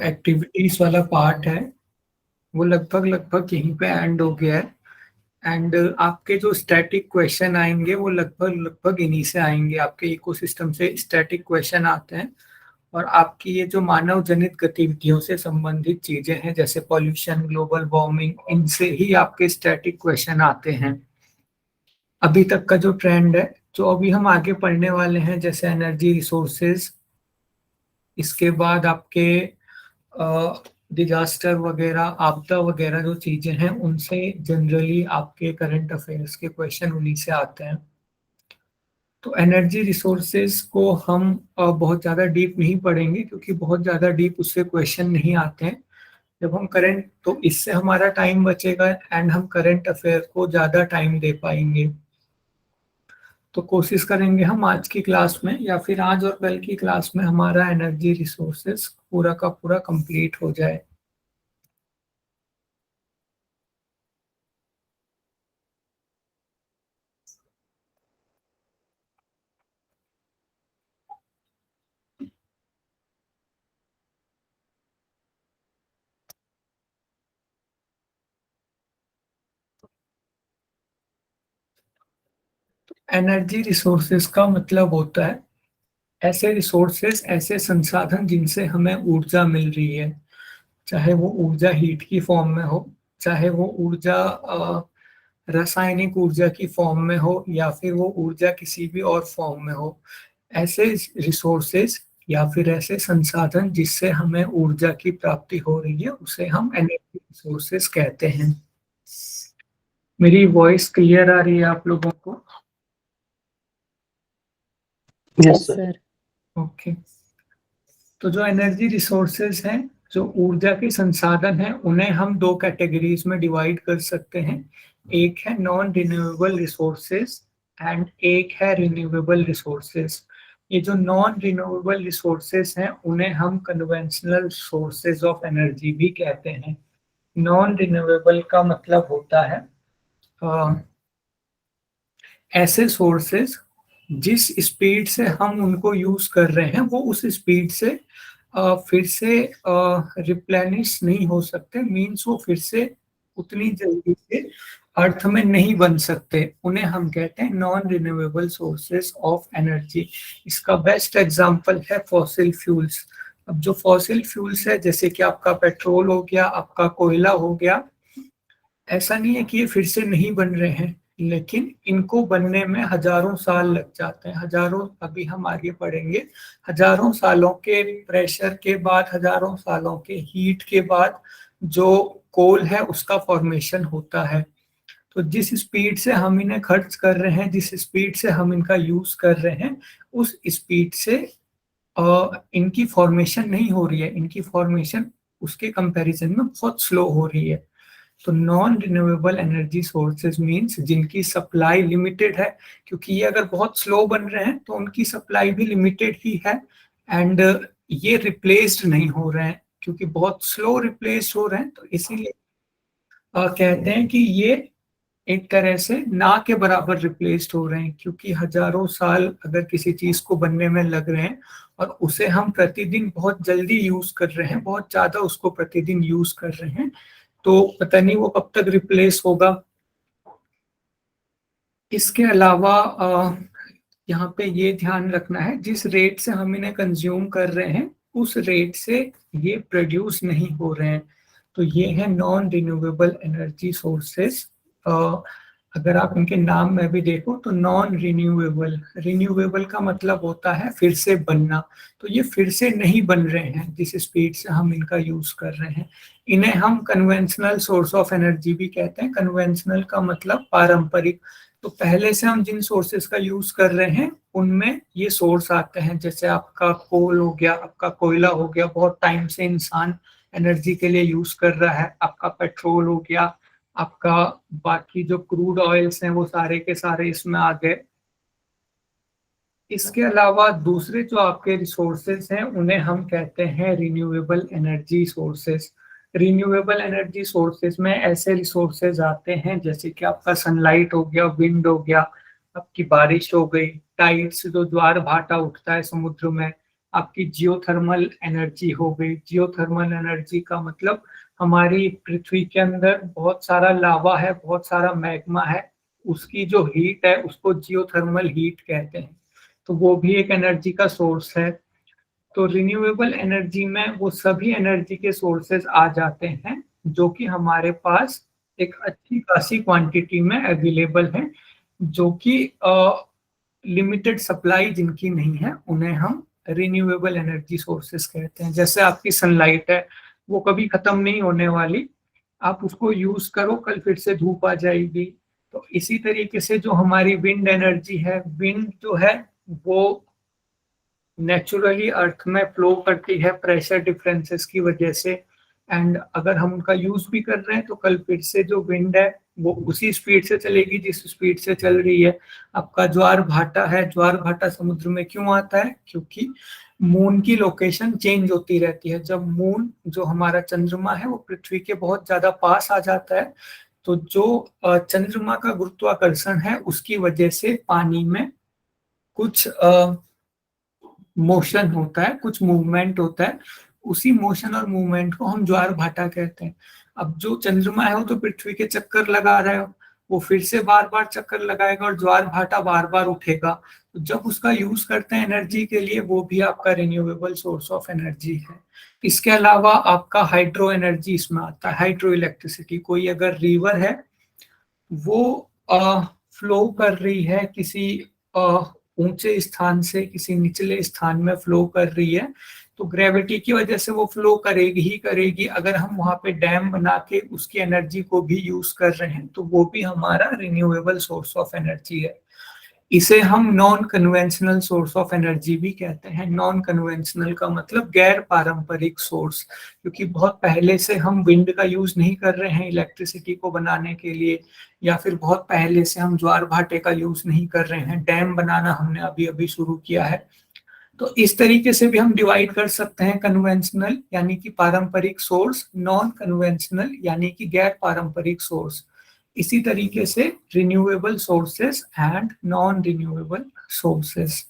Activities वाला part है वो लगभग लगभग यहीं पे एंड हो गया है। एंड आपके जो स्टैटिक क्वेश्चन आएंगे वो लगभग लगभग इन्हीं से आएंगे, आपके इकोसिस्टम से स्टैटिक क्वेश्चन आते हैं। और आपकी ये जो मानव जनित गतिविधियों से संबंधित चीजें हैं जैसे पॉल्यूशन, ग्लोबल वार्मिंग, इनसे ही आपके स्टैटिक क्वेश्चन आते हैं। अभी तक का जो ट्रेंड है, जो अभी हम आगे पढ़ने वाले हैं, जैसे एनर्जी रिसोर्सेज, इसके बाद आपके डिजास्टर वगैरह, आपदा वगैरह जो चीजें हैं, उनसे जनरली आपके करंट अफेयर्स के क्वेश्चन उन्हीं से आते हैं। तो एनर्जी रिसोर्सेज को हम बहुत ज़्यादा डीप नहीं पढ़ेंगे क्योंकि बहुत ज़्यादा डीप उससे क्वेश्चन नहीं आते हैं। जब हम करंट, तो इससे हमारा टाइम बचेगा एंड हम करंट अफेयर को ज़्यादा टाइम दे पाएंगे। तो कोशिश करेंगे हम आज की क्लास में या फिर आज और कल की क्लास में हमारा एनर्जी रिसोर्सेज पूरा का पूरा कंप्लीट हो जाए। एनर्जी रिसोर्सेज का मतलब होता है ऐसे रिसोर्सेज, ऐसे संसाधन जिनसे हमें ऊर्जा मिल रही है, चाहे वो ऊर्जा हीट की फॉर्म में हो, चाहे वो ऊर्जा रासायनिक ऊर्जा की फॉर्म में हो, या फिर वो ऊर्जा किसी भी और फॉर्म में हो। ऐसे रिसोर्सेज या फिर ऐसे संसाधन जिससे हमें ऊर्जा की प्राप्ति हो रही है उसे हम एनर्जी रिसोर्सेज कहते हैं। मेरी वॉइस क्लियर आ रही है आप लोगों को? Yes sir. ओके। तो जो एनर्जी रिसोर्सेज हैं, जो ऊर्जा के संसाधन हैं, उन्हें हम दो कैटेगरीज में डिवाइड कर सकते हैं। एक है नॉन रिन्यूएबल रिसोर्सेज एंड एक है रिन्यूएबल रिसोर्सेज। ये जो नॉन रिन्यूएबल रिसोर्सेज हैं उन्हें हम कन्वेंशनल सोर्सेज ऑफ एनर्जी भी कहते हैं। नॉन रिन्यूएबल का मतलब होता है ऐसे सोर्सेज जिस स्पीड से हम उनको यूज कर रहे हैं वो उस स्पीड से फिर से रिप्लेनिश नहीं हो सकते, मीन्स वो फिर से उतनी जल्दी से अर्थ में नहीं बन सकते। उन्हें हम कहते हैं non renewable sources of energy. इसका बेस्ट एग्जांपल है फॉसिल फ्यूल्स। अब जो फॉसिल फ्यूल्स है, जैसे कि आपका पेट्रोल हो गया, आपका कोयला हो गया, ऐसा नहीं है कि ये फिर से नहीं बन रहे हैं, लेकिन इनको बनने में हजारों साल लग जाते हैं। हजारों, अभी हम आगे पढ़ेंगे, हजारों सालों के प्रेशर के बाद, हजारों सालों के हीट के बाद जो कोल है उसका फॉर्मेशन होता है। तो जिस स्पीड से हम इन्हें खर्च कर रहे हैं, जिस स्पीड से हम इनका यूज कर रहे हैं, उस स्पीड से इनकी फॉर्मेशन नहीं हो रही है। इनकी फॉर्मेशन उसके कंपैरिजन में बहुत स्लो हो रही है। तो non renewable energy sources means जिनकी सप्लाई लिमिटेड है, क्योंकि ये अगर बहुत स्लो बन रहे हैं तो उनकी सप्लाई भी लिमिटेड ही है। एंड ये रिप्लेस्ड नहीं हो रहे हैं, क्योंकि बहुत स्लो रिप्लेस हो रहे हैं, तो इसीलिए कहते हैं कि ये एक तरह से ना के बराबर रिप्लेस्ड हो रहे हैं। क्योंकि हजारों साल अगर किसी चीज को बनने में लग रहे हैं और उसे हम प्रतिदिन बहुत जल्दी यूज कर रहे हैं, बहुत ज्यादा उसको प्रतिदिन यूज कर रहे हैं, तो पता नहीं वो कब तक रिप्लेस होगा। इसके अलावा यहाँ पे ये ध्यान रखना है, जिस रेट से हम इन्हें कंज्यूम कर रहे हैं उस रेट से ये प्रोड्यूस नहीं हो रहे हैं। तो ये है नॉन रिन्यूएबल एनर्जी सोर्सेस। अगर आप इनके नाम में भी देखो तो नॉन रिन्यूएबल, रिन्यूएबल का मतलब होता है फिर से बनना। तो ये फिर से नहीं बन रहे हैं जिस स्पीड से हम इनका यूज कर रहे हैं। इन्हें हम कन्वेंशनल सोर्स ऑफ एनर्जी भी कहते हैं। कन्वेंशनल का मतलब पारंपरिक। तो पहले से हम जिन सोर्सेज का यूज कर रहे हैं उनमें ये सोर्स आते हैं, जैसे आपका कोल हो गया, आपका कोयला हो गया, बहुत टाइम से इंसान एनर्जी के लिए यूज कर रहा है, आपका पेट्रोल हो गया, आपका बाकी जो क्रूड ऑयल्स हैं वो सारे के सारे इसमें आ गए। इसके अलावा दूसरे जो आपके रिसोर्सेज हैं उन्हें हम कहते हैं renewable energy sources. Renewable energy sources में ऐसे रिसोर्सेज आते हैं जैसे कि आपका सनलाइट हो गया, विंड हो गया, आपकी बारिश हो गई, टाइड्स जो ज्वार भाटा उठता है समुद्र में, आपकी जियोथर्मल एनर्जी हो गई। जियोथर्मल एनर्जी का मतलब हमारी पृथ्वी के अंदर बहुत सारा लावा है, बहुत सारा मैग्मा है, उसकी जो हीट है उसको जियोथर्मल हीट कहते हैं। तो वो भी एक एनर्जी का सोर्स है। तो रिन्यूएबल एनर्जी में वो सभी एनर्जी के सोर्सेज आ जाते हैं जो कि हमारे पास एक अच्छी खासी क्वांटिटी में अवेलेबल है, जो कि लिमिटेड सप्लाई जिनकी नहीं है उन्हें हम रिन्यूएबल एनर्जी सोर्सेस कहते हैं। जैसे आपकी सनलाइट है, वो कभी खत्म नहीं होने वाली, आप उसको यूज करो, कल फिर से धूप आ जाएगी। तो इसी तरीके से जो हमारी विंड एनर्जी है, विंड जो है वो नेचुरली अर्थ में फ्लो करती है प्रेशर डिफरेंसेस की वजह से। एंड अगर हम उनका यूज भी कर रहे हैं तो कल फिर से जो विंड है वो उसी स्पीड से चलेगी जिस स्पीड से चल रही है। आपका ज्वार भाटा है, ज्वार भाटा समुद्र में क्यों आता है? क्योंकि मून की लोकेशन चेंज होती रहती है। जब मून जो हमारा चंद्रमा है वो पृथ्वी के बहुत ज्यादा पास आ जाता है, तो जो चंद्रमा का गुरुत्वाकर्षण है उसकी वजह से पानी में कुछ मोशन होता है, कुछ मूवमेंट होता है। उसी मोशन और मूवमेंट को हम ज्वार भाटा कहते हैं। अब जो चंद्रमा है वो तो पृथ्वी के चक्कर लगा रहा है, वो फिर से बार बार चक्कर लगाएगा और ज्वार भाटा बार बार उठेगा। तो जब उसका यूज करते हैं एनर्जी के लिए, वो भी आपका रिन्यूएबल सोर्स ऑफ एनर्जी है। इसके अलावा आपका हाइड्रो एनर्जी इसमें आता है, हाइड्रो इलेक्ट्रिसिटी। कोई अगर रिवर है वो फ्लो कर रही है किसी ऊंचे स्थान से किसी निचले स्थान में फ्लो कर रही है, तो ग्रेविटी की वजह से वो फ्लो करेगी ही करेगी। अगर हम वहां पे डैम बना के उसकी एनर्जी को भी यूज कर रहे हैं तो वो भी हमारा रिन्यूएबल सोर्स ऑफ एनर्जी है। इसे हम non conventional source of energy भी कहते हैं। नॉन कन्वेंशनल का मतलब गैर पारंपरिक सोर्स, क्योंकि बहुत पहले से हम विंड का यूज नहीं कर रहे हैं इलेक्ट्रिसिटी को बनाने के लिए, या फिर बहुत पहले से हम ज्वार भाटे का यूज नहीं कर रहे हैं, डैम बनाना हमने अभी अभी शुरू किया है। तो इस तरीके से भी हम डिवाइड कर सकते हैं, कन्वेंशनल यानी कि पारंपरिक सोर्स, नॉन कन्वेंशनल यानी कि गैर पारंपरिक सोर्स। इसी तरीके से renewable sources and non renewable sources.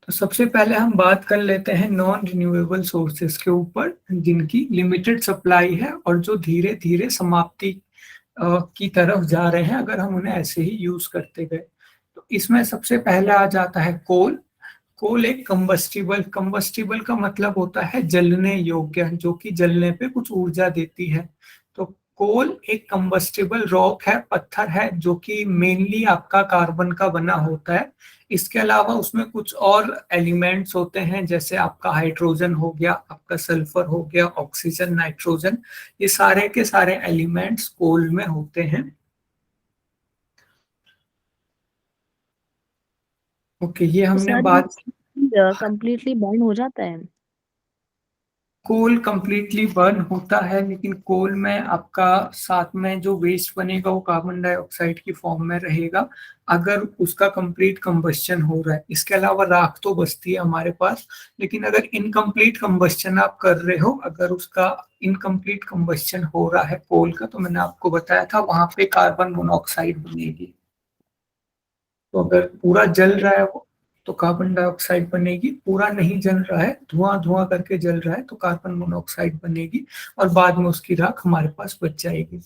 तो सबसे पहले हम बात कर लेते हैं नॉन रिन्यूएबल सोर्सेस के ऊपर, जिनकी लिमिटेड सप्लाई है और जो धीरे धीरे समाप्ति की तरफ जा रहे हैं अगर हम उन्हें ऐसे ही यूज करते गए। तो इसमें सबसे पहले आ जाता है कोल। कोल एक कंबस्टिबल, कंबस्टिबल का मतलब होता है जलने योग्य, जो कि जलने पे कुछ ऊर्जा देती है। तो कोल एक कंबस्टिबल रॉक है, पत्थर है, जो कि मेनली आपका कार्बन का बना होता है। इसके अलावा उसमें कुछ और एलिमेंट्स होते हैं, जैसे आपका हाइड्रोजन हो गया, आपका सल्फर हो गया, ऑक्सीजन, नाइट्रोजन, ये सारे के सारे एलिमेंट्स कोल में होते हैं। ओके, ये तो हमने सर बात। ये कंप्लीटली बर्न हो जाता है? कोल कंप्लीटली बर्न होता है, लेकिन कोल में आपका साथ में जो वेस्ट बनेगा वो कार्बन डाइऑक्साइड की फॉर्म में रहेगा अगर उसका कंप्लीट कंबस्शन हो रहा है। इसके अलावा राख तो बचती है हमारे पास, लेकिन अगर इनकम्प्लीट कंबस्शन आप कर रहे हो, अगर उसका इनकम्प्लीट कंबस्शन हो रहा है कोल का, तो मैंने आपको बताया था वहां पे कार्बन मोनोऑक्साइड बनेगी। तो अगर पूरा जल रहा है वो तो कार्बन डाइऑक्साइड बनेगी, पूरा नहीं जल रहा है, धुआं धुआं करके जल रहा है, तो कार्बन मोनोऑक्साइड बनेगी और बाद में उसकी राख हमारे पास बच जाएगी।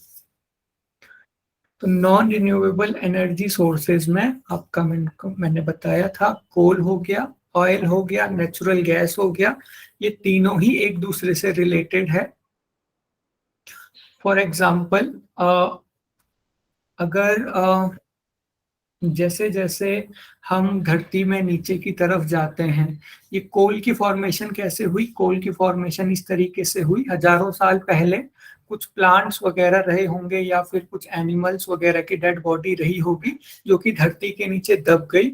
तो नॉन रिन्यूएबल एनर्जी सोर्सेज में आपका मैंने बताया था, कोल हो गया, ऑयल हो गया, नेचुरल गैस हो गया, ये तीनों ही एक दूसरे से रिलेटेड है। फॉर एग्जाम्पल अगर जैसे जैसे हम धरती में नीचे की तरफ जाते हैं, ये कोल की फॉर्मेशन कैसे हुई? कोल की फॉर्मेशन इस तरीके से हुई, हजारों साल पहले कुछ प्लांट्स वगैरह रहे होंगे या फिर कुछ एनिमल्स वगैरह की डेड बॉडी रही होगी जो कि धरती के नीचे दब गई,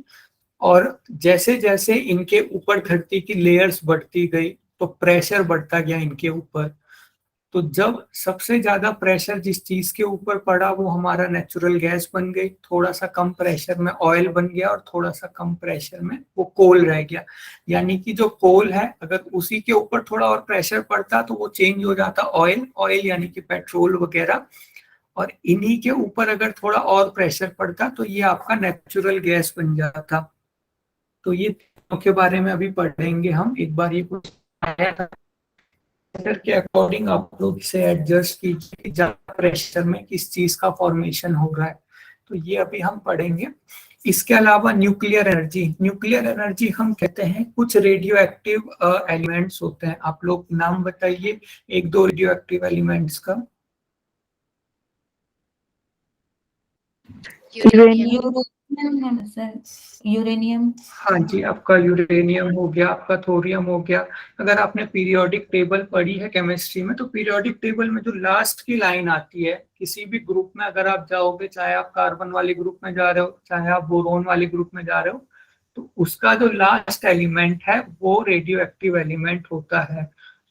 और जैसे जैसे इनके ऊपर धरती की लेयर्स बढ़ती गई तो प्रेशर बढ़ता गया इनके ऊपर। तो जब सबसे ज्यादा प्रेशर जिस चीज के ऊपर पड़ा वो हमारा नेचुरल गैस बन गई, थोड़ा सा कम प्रेशर में ऑयल बन गया और थोड़ा सा कम प्रेशर में वो कोल रह गया। यानी कि जो कोल है अगर उसी के ऊपर थोड़ा और प्रेशर पड़ता तो वो चेंज हो जाता ऑयल, ऑयल यानी कि पेट्रोल वगैरह, और इन्हीं के ऊपर अगर थोड़ा और प्रेशर पड़ता तो ये आपका नेचुरल गैस बन जाता। तो ये के बारे में अभी पढ़ेंगे हम। एक बार ये कुछ आया था प्रेशर के अकॉर्डिंग आप लोग इसे एडजस्ट कीजिए कि ज्यादा प्रेशर में किस चीज का फॉर्मेशन हो रहा है, तो ये अभी हम पढ़ेंगे। इसके अलावा न्यूक्लियर एनर्जी हम कहते हैं कुछ रेडियो एक्टिव एलिमेंट्स होते हैं। आप लोग नाम बताइए एक दो रेडियो एक्टिव एलिमेंट्स का। यूरेनियम। Uranium sir, uranium. हाँ जी, आपका यूरेनियम हो गया, आपका थोरियम हो गया। अगर आपने पीरियोडिक टेबल पढ़ी है केमिस्ट्री में, तो पीरियोडिक टेबल में जो लास्ट की लाइन आती है किसी भी ग्रुप में, अगर आप जाओगे, चाहे आप कार्बन वाले ग्रुप में जा रहे हो, चाहे आप बोरोन वाले ग्रुप में जा रहे हो, तो उसका जो लास्ट एलिमेंट है वो रेडियो एक्टिव एलिमेंट होता है।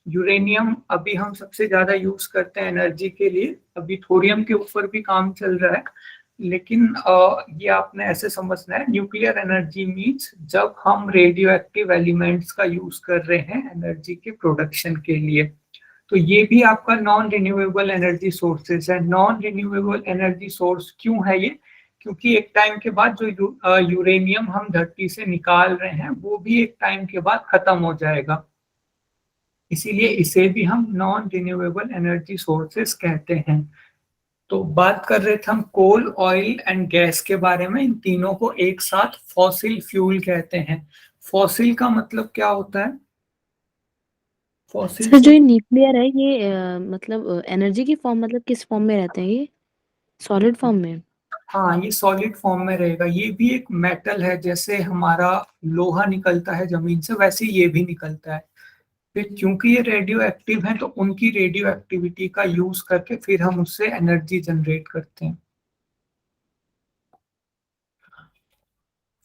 यूरेनियम अभी हम सबसे ज्यादा यूज करते हैं एनर्जी के लिए। अभी थोरियम के ऊपर भी काम चल रहा है, लेकिन ये आपने ऐसे समझना है, न्यूक्लियर एनर्जी मीन्स जब हम रेडियो एक्टिव एलिमेंट्स का यूज कर रहे हैं एनर्जी के प्रोडक्शन के लिए। तो ये भी आपका नॉन रिन्यूएबल एनर्जी सोर्सेज है। नॉन रिन्यूएबल एनर्जी सोर्स क्यों है ये? क्योंकि एक टाइम के बाद जो यूरेनियम हम धरती से निकाल रहे हैं वो भी एक टाइम के बाद खत्म हो जाएगा, इसीलिए इसे भी हम नॉन रिन्यूएबल एनर्जी सोर्सेज कहते हैं। तो बात कर रहे थे हम कोल, ऑयल एंड गैस के बारे में। इन तीनों को एक साथ फॉसिल फ्यूल कहते हैं। फॉसिल का मतलब क्या होता है? फॉसिल सर जो से, ये न्यूक्लियर है ये मतलब एनर्जी की फॉर्म मतलब किस फॉर्म में रहते हैं ये? सॉलिड फॉर्म में? हाँ ये सॉलिड फॉर्म में रहेगा। ये भी एक मेटल है, जैसे हमारा लोहा निकलता है जमीन से वैसे ये भी निकलता है। फिर क्योंकि ये रेडियो एक्टिव है तो उनकी रेडियो एक्टिविटी का यूज करके फिर हम उससे एनर्जी जनरेट करते हैं।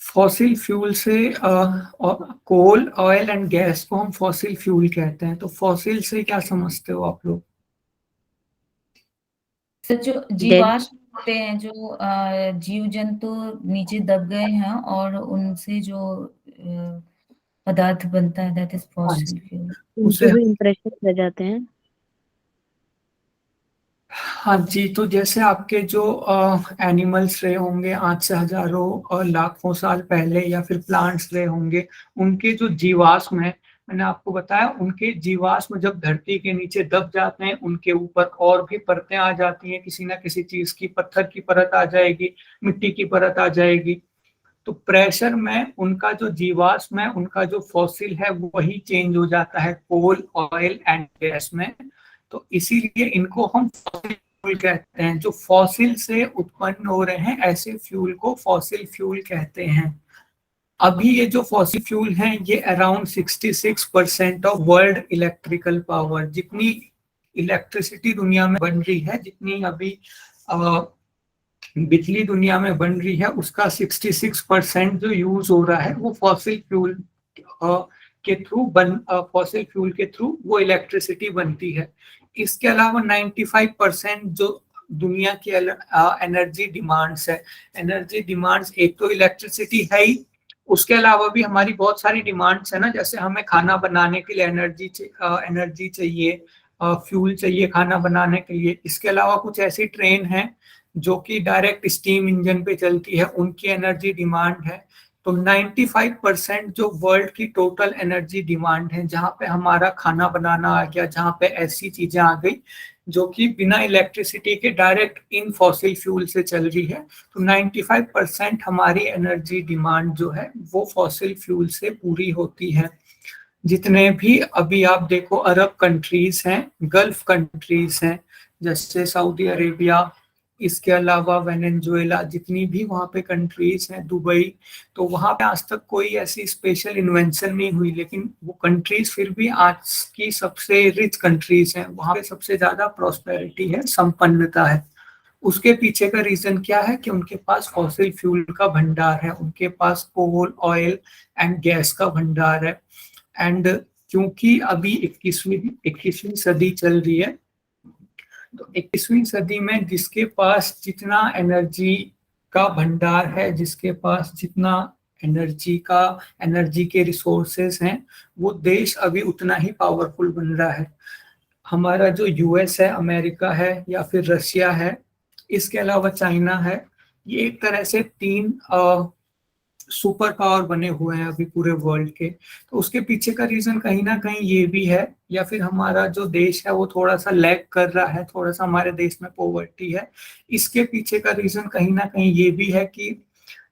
फॉसिल फ्यूल से कोल, ऑयल एंड गैस को हम फॉसिल फ्यूल कहते हैं। तो फॉसिल से क्या समझते हो आप लोग? सर जो डेड। जीवाश्म होते हैं, जो जीव जंतु नीचे दब गए हैं और उनसे जो पदार्थ बनता है, दैट इज हाँ फॉसिल जी, फ्यूल। उसे, उनके जो इम्प्रेशन रह जाते हैं। हाँ जी, तो जैसे आपके जो एनिमल्स रहे होंगे आज से हजारों और लाखों साल पहले, या फिर प्लांट्स रहे होंगे, उनके जो जीवाश्म है, मैंने आपको बताया, उनके जीवाश्म जब धरती के नीचे दब जाते हैं उनके ऊपर और भी परतें आ जाती हैं, किसी ना किसी चीज की, पत्थर की परत आ जाएगी, मिट्टी की परत आ जाएगी। तो प्रेशर में उनका जो जीवाश्म है, उनका जो फॉसिल है, वही चेंज हो जाता है कोल, ऑयल एंड गैस में। तो इसीलिए इनको हम फॉसिल फ्यूल कहते हैं। जो फॉसिल से उत्पन्न हो रहे हैं ऐसे फ्यूल को फॉसिल फ्यूल कहते हैं। अभी ये जो फॉसिल फ्यूल हैं ये around 66% of world electrical power, जितनी इलेक्ट्रिसिटी दुनिया में बन रही है, जितनी अभी बिजली दुनिया में बन रही है, उसका 66% जो यूज हो रहा है वो फॉसिल फ्यूल के थ्रू फॉसिल फ्यूल के थ्रू वो इलेक्ट्रिसिटी बनती है। इसके अलावा 95% जो दुनिया की एनर्जी डिमांड्स है, एनर्जी डिमांड्स एक तो इलेक्ट्रिसिटी है ही, उसके अलावा भी हमारी बहुत सारी डिमांड्स है ना, जैसे हमें खाना बनाने के लिए एनर्जी चाहिए, फ्यूल चाहिए खाना बनाने के लिए। इसके अलावा कुछ ऐसी ट्रेन है जो कि डायरेक्ट स्टीम इंजन पे चलती है, उनकी एनर्जी डिमांड है। तो 95% जो वर्ल्ड की टोटल एनर्जी डिमांड है, जहाँ पे हमारा खाना बनाना आ गया, जहाँ पे ऐसी चीजें आ गई जो कि बिना इलेक्ट्रिसिटी के डायरेक्ट इन फॉसिल फ्यूल से चल रही है, तो 95% हमारी एनर्जी डिमांड जो है वो फॉसिल फ्यूल से पूरी होती है। जितने भी अभी आप देखो अरब कंट्रीज हैं, गल्फ कंट्रीज हैं, जैसे सऊदी अरेबिया, इसके अलावा वेनेजुएला, जितनी भी वहाँ पे कंट्रीज हैं, दुबई, तो वहाँ पे आज तक कोई ऐसी स्पेशल इन्वेंशन नहीं हुई, लेकिन वो कंट्रीज फिर भी आज की सबसे रिच कंट्रीज हैं। वहाँ पे सबसे ज्यादा प्रॉस्पेरिटी है, संपन्नता है। उसके पीछे का रीजन क्या है? कि उनके पास फॉसिल फ्यूल का भंडार है, उनके पास कोल, ऑयल एंड गैस का भंडार है। एंड क्योंकि अभी 21वीं सदी चल रही है, तो 21वीं सदी में जिसके पास जितना एनर्जी का भंडार है, जिसके पास जितना एनर्जी के रिसोर्सेस हैं, वो देश अभी उतना ही पावरफुल बन रहा है। हमारा जो यूएस है, अमेरिका है, या फिर रशिया है, इसके अलावा चाइना है, ये एक तरह से तीन सुपर पावर बने हुए हैं अभी पूरे वर्ल्ड के, तो उसके पीछे का रीजन कहीं ना कहीं ये भी है, या फिर हमारा जो देश है वो थोड़ा सा लैग कर रहा है, थोड़ा सा हमारे देश में पॉवर्टी है। इसके पीछे का रीजन कहीं ना कहीं ये भी है कि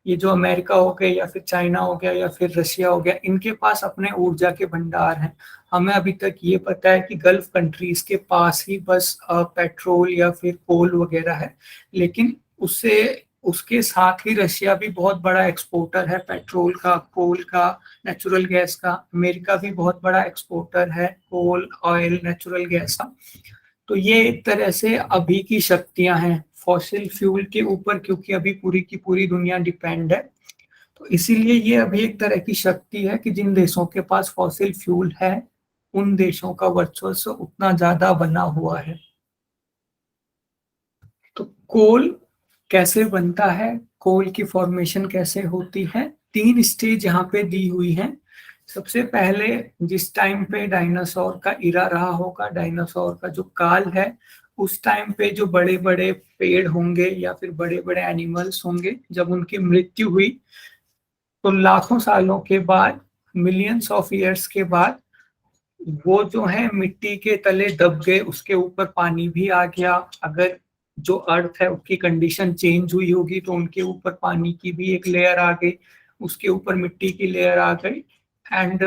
ये जो अमेरिका हो गया या फिर चाइना हो गया या फिर रशिया हो गया, इनके पास अपने ऊर्जा के भंडार हैं। हमें अभी तक ये पता है कि गल्फ कंट्रीज के पास ही बस पेट्रोल या फिर कोल वगैरह है, लेकिन उससे उसके साथ ही रशिया भी बहुत बड़ा एक्सपोर्टर है पेट्रोल का, कोल का, नेचुरल गैस का। अमेरिका भी बहुत बड़ा एक्सपोर्टर है कोल, ऑयल, नेचुरल गैस का। तो ये एक तरह से अभी की शक्तियां हैं फॉसिल फ्यूल के ऊपर, क्योंकि अभी पूरी की पूरी दुनिया डिपेंड है। तो इसीलिए ये अभी एक तरह की शक्ति है कि जिन देशों के पास फॉसिल फ्यूल है उन देशों का वर्चस्व उतना ज्यादा बना हुआ है। तो कोल कैसे बनता है, कोल की फॉर्मेशन कैसे होती है, 3 स्टेज यहाँ पे दी हुई हैं। सबसे पहले जिस टाइम पे डायनासोर का इरा रहा होगा, डायनासोर का जो काल है, उस टाइम पे जो बड़े बड़े पेड़ होंगे या फिर बड़े बड़े एनिमल्स होंगे, जब उनकी मृत्यु हुई तो लाखों सालों के बाद, मिलियंस ऑफ ईयर्स के बाद, वो जो है मिट्टी के तले दब गए, उसके ऊपर पानी भी आ गया। अगर जो अर्थ है उसकी कंडीशन चेंज हुई होगी तो उनके ऊपर पानी की भी एक लेयर आ गई, उसके ऊपर मिट्टी की लेयर आ गई, एंड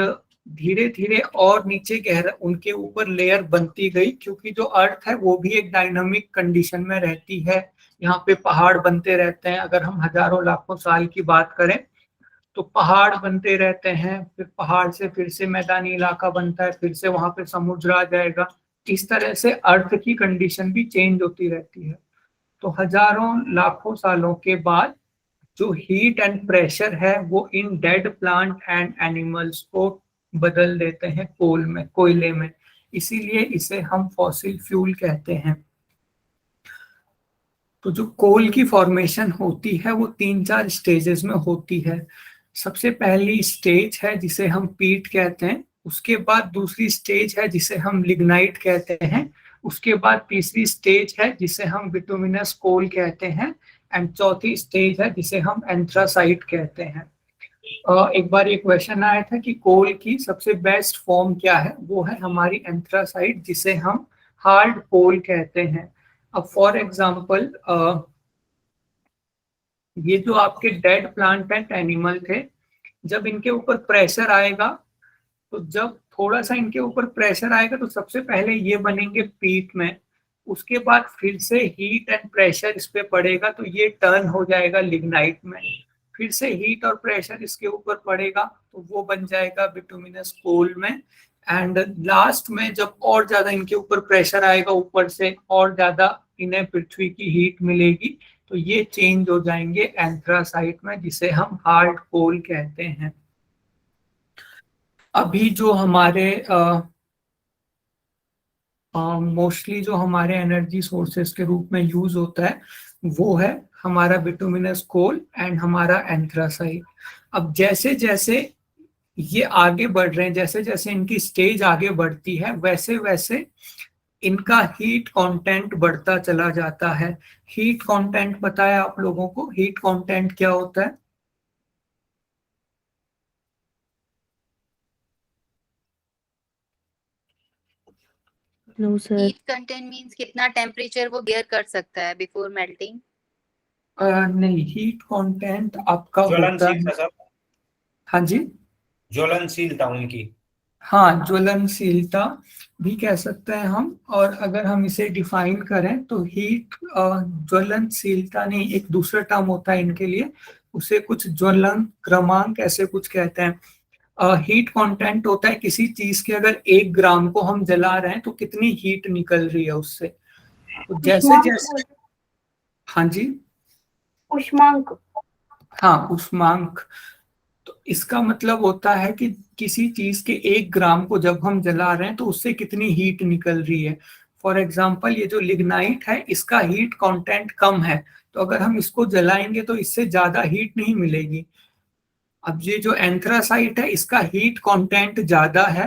धीरे धीरे और नीचे गहरा उनके ऊपर लेयर बनती गई, क्योंकि जो अर्थ है वो भी एक डायनामिक कंडीशन में रहती है। यहाँ पे पहाड़ बनते रहते हैं, अगर हम हजारों लाखों साल की बात करें तो पहाड़ बनते रहते हैं, फिर पहाड़ से फिर से मैदानी इलाका बनता है, फिर से वहां पे समुद्र आ जाएगा। इस तरह से अर्थ की कंडीशन भी चेंज होती रहती है। तो हजारों लाखों सालों के बाद जो हीट एंड प्रेशर है वो इन डेड प्लांट एंड एनिमल्स को बदल देते हैं कोल में, कोयले में। इसीलिए इसे हम फॉसिल फ्यूल कहते हैं। तो जो कोल की फॉर्मेशन होती है वो 3-4 स्टेजेस में होती है। सबसे पहली स्टेज है जिसे हम पीट कहते हैं, उसके बाद दूसरी स्टेज है जिसे हम लिग्नाइट कहते हैं, उसके बाद तीसरी स्टेज है जिसे हम बिटुमिनस कोल कहते हैं, एंड चौथी स्टेज है जिसे हम एंथ्रासाइट कहते हैं। एक बार ये क्वेश्चन आया था कि कोल की सबसे बेस्ट फॉर्म क्या है, वो है हमारी एंथ्रासाइट, जिसे हम हार्ड कोल कहते हैं। अब फॉर एग्जांपल ये जो आपके डेड प्लांट एंड एनिमल थे, जब इनके ऊपर प्रेशर आएगा, तो जब थोड़ा सा इनके ऊपर प्रेशर आएगा तो सबसे पहले ये बनेंगे पीट में, उसके बाद फिर से हीट एंड प्रेशर इस पे पड़ेगा तो ये टर्न हो जाएगा लिग्नाइट में, फिर से हीट और प्रेशर इसके ऊपर पड़ेगा तो वो बन जाएगा बिटुमिनस कोल में, एंड लास्ट में जब और ज्यादा इनके ऊपर प्रेशर आएगा, ऊपर से और ज्यादा इन्हें पृथ्वी की हीट मिलेगी, तो ये चेंज हो जाएंगे एंथ्रासाइट में, जिसे हम हार्ड कोल कहते हैं। अभी जो हमारे मोस्टली जो हमारे एनर्जी सोर्सेस के रूप में यूज होता है वो है हमारा बिटुमिनस कोल एंड हमारा एंथ्रासाइट। अब जैसे जैसे ये आगे बढ़ रहे हैं, जैसे जैसे इनकी स्टेज आगे बढ़ती है, वैसे वैसे इनका हीट कंटेंट बढ़ता चला जाता है। हीट कंटेंट पता है आप लोगों को, हीट कंटेंट क्या होता है? No sir. Heat content means कितना टेम्परेचर वो बियर कर सकता है बिफोर मेल्टिंग। नहीं, हीट कंटेंट आपका होता है, ज्वलनशीलता सर, हाँ जी, ज्वलनशीलता उनकी। हाँ, ज्वलनशीलता भी कह सकते हैं हम। और अगर हम इसे डिफाइन करें तो हीट, ज्वलनशीलता नहीं, एक दूसरा टर्म होता है इनके लिए, उसे कुछ ज्वलन क्रमांक ऐसे कुछ कहते हैं। हीट कंटेंट होता है किसी चीज के अगर 1 ग्राम को हम जला रहे हैं तो कितनी हीट निकल रही है उससे। तो जैसे जैसे, हाँ जी, उष्मांक। हाँ, उष्मांक। तो इसका मतलब होता है कि किसी चीज के 1 ग्राम को जब हम जला रहे हैं तो उससे कितनी हीट निकल रही है। फॉर एग्जाम्पल ये जो लिग्नाइट है इसका हीट कंटेंट कम है, तो अगर हम इसको जलाएंगे तो इससे ज्यादा हीट नहीं मिलेगी। अब ये जो एंथ्रासाइट है इसका हीट कंटेंट ज्यादा है,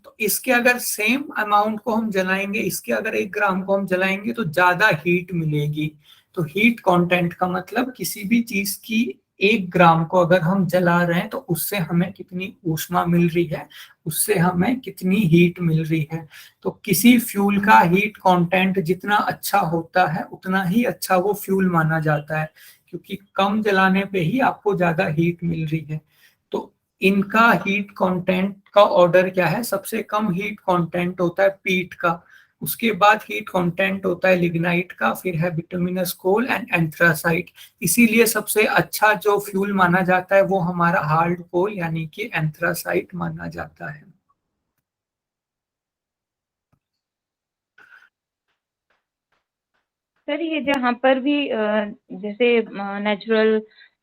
तो इसके अगर सेम अमाउंट को हम जलाएंगे, इसके अगर 1 ग्राम को हम जलाएंगे तो ज्यादा हीट मिलेगी। तो हीट कंटेंट का मतलब किसी भी चीज की 1 ग्राम को अगर हम जला रहे हैं तो उससे हमें कितनी ऊष्मा मिल रही है, उससे हमें कितनी हीट मिल रही है। तो किसी फ्यूल का हीट कंटेंट जितना अच्छा होता है उतना ही अच्छा वो फ्यूल माना जाता है, क्योंकि कम जलाने पे ही आपको ज्यादा हीट मिल रही है। तो इनका हीट कंटेंट का ऑर्डर क्या है, सबसे कम हीट कंटेंट होता है पीट का, उसके बाद हीट कंटेंट होता है लिग्नाइट का, फिर है बिटुमिनस कोल एंड एंथ्रासाइट। इसीलिए सबसे अच्छा जो फ्यूल माना जाता है वो हमारा हार्ड कोल यानी कि एंथ्रासाइट माना जाता है। सर ये जहाँ पर भी जैसे नेचुरल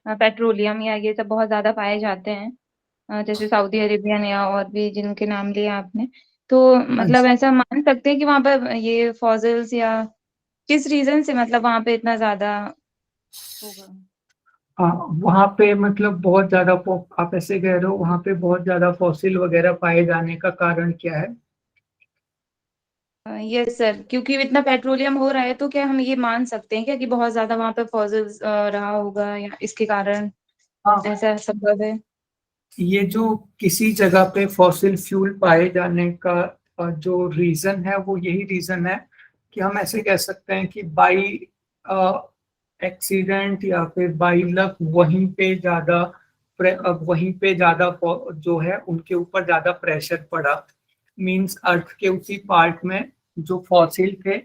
पेट्रोलियम या ये सब बहुत ज्यादा पाए जाते हैं, जैसे सऊदी अरेबियन या और भी जिनके नाम लिए आपने, तो मतलब ऐसा मान सकते हैं कि वहाँ पर ये फॉसिल्स या किस रीजन से मतलब वहाँ पे इतना ज्यादा होगा? वहां पे मतलब बहुत ज्यादा आप ऐसे कह रहे हो वहां पे बहुत ज्यादा फॉसिल वगैरह पाए जाने का कारण क्या है? यस सर, क्योंकि इतना पेट्रोलियम हो रहा है तो क्या हम ये मान सकते हैं क्या कि बहुत ज्यादा वहाँ पे फॉसिल्स रहा होगा या इसके कारण हाँ, ऐसा संभव है? ये जो किसी जगह पे फॉसिल फ्यूल पाए जाने का जो रीजन है वो यही रीजन है कि हम ऐसे कह सकते हैं कि बाई एक्सीडेंट या फिर बाई लक वहीं पे ज्यादा जो है उनके ऊपर ज्यादा प्रेशर पड़ा। मींस अर्थ के उसी पार्ट में जो फॉसिल थे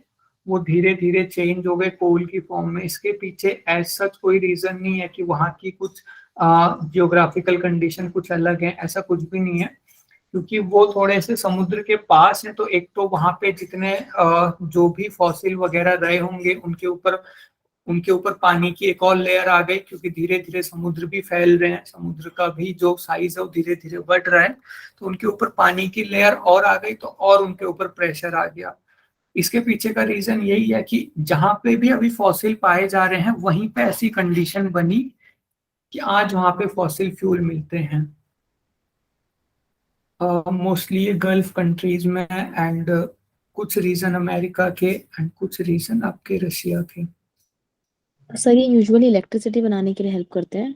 वो धीरे धीरे चेंज हो गए कोल की फॉर्म में। इसके पीछे एज सच कोई रीजन नहीं है कि वहाँ की कुछ जियोग्राफिकल कंडीशन कुछ अलग है, ऐसा कुछ भी नहीं है, क्योंकि वो थोड़े से समुद्र के पास है। तो एक तो वहां पे जितने जो भी फॉसिल वगैरह रहे होंगे उनके ऊपर पानी की एक और लेयर आ गई, क्योंकि धीरे धीरे समुद्र भी फैल रहे हैं, समुद्र का भी जो साइज है वो धीरे धीरे बढ़ रहा है, तो उनके ऊपर पानी की लेयर और आ गई, तो और उनके ऊपर प्रेशर आ गया। इसके पीछे का रीजन यही है कि जहां पे भी अभी फॉसिल पाए जा रहे हैं वहीं पे ऐसी कंडीशन बनी कि आज वहां पे फॉसिल फ्यूल मिलते हैं। मोस्टली ये गल्फ कंट्रीज में एंड कुछ रीजन अमेरिका के एंड कुछ रीजन आपके रशिया के। सर ये यूजुअली इलेक्ट्रिसिटी बनाने के लिए हेल्प करते हैं?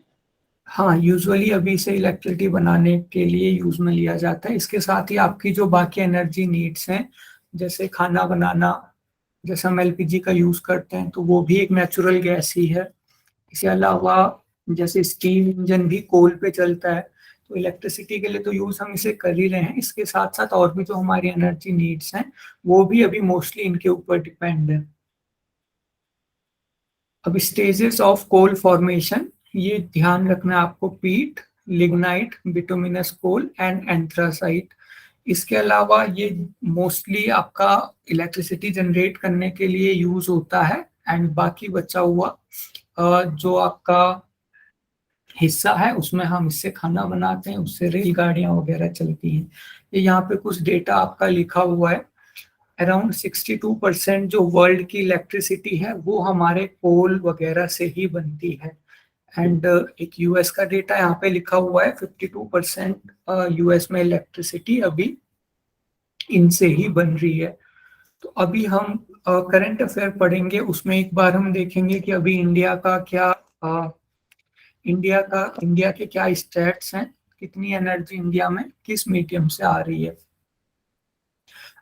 हाँ, यूजुअली अभी से इलेक्ट्रिसिटी बनाने के लिए यूज में लिया जाता है। इसके साथ ही आपकी जो बाकी एनर्जी नीड्स हैं, जैसे खाना बनाना, जैसे हम एलपीजी का यूज करते हैं तो वो भी एक नेचुरल गैस ही है। इसके अलावा जैसे स्टीम इंजन भी कोल पे चलता है, तो इलेक्ट्रिसिटी के लिए तो यूज हम इसे कर ही रहे हैं। इसके साथ साथ और भी जो हमारी एनर्जी नीड्स हैं वो भी अभी मोस्टली इनके ऊपर डिपेंड है। अब स्टेजेस ऑफ कोल फॉर्मेशन, ये ध्यान रखना आपको, peat, lignite, bituminous coal and anthracite. इसके अलावा ये मोस्टली आपका इलेक्ट्रिसिटी जनरेट करने के लिए यूज होता है, एंड बाकी बचा हुआ जो आपका हिस्सा है उसमें हम इससे खाना बनाते हैं, उससे रेलगाड़ियां वगैरह चलती हैं। ये यहाँ पे कुछ डेटा आपका लिखा हुआ है। अराउंड 62% जो वर्ल्ड की इलेक्ट्रिसिटी है वो हमारे कोल वगैरह से ही बनती है। एंड एक यूएस का डेटा यहाँ पे लिखा हुआ है, 52% यूएस में इलेक्ट्रिसिटी अभी इनसे ही बन रही है। तो अभी हम करंट अफेयर पढ़ेंगे, उसमें एक बार हम देखेंगे कि अभी इंडिया के क्या स्टेट्स हैं, कितनी एनर्जी इंडिया में किस मीडियम से आ रही है।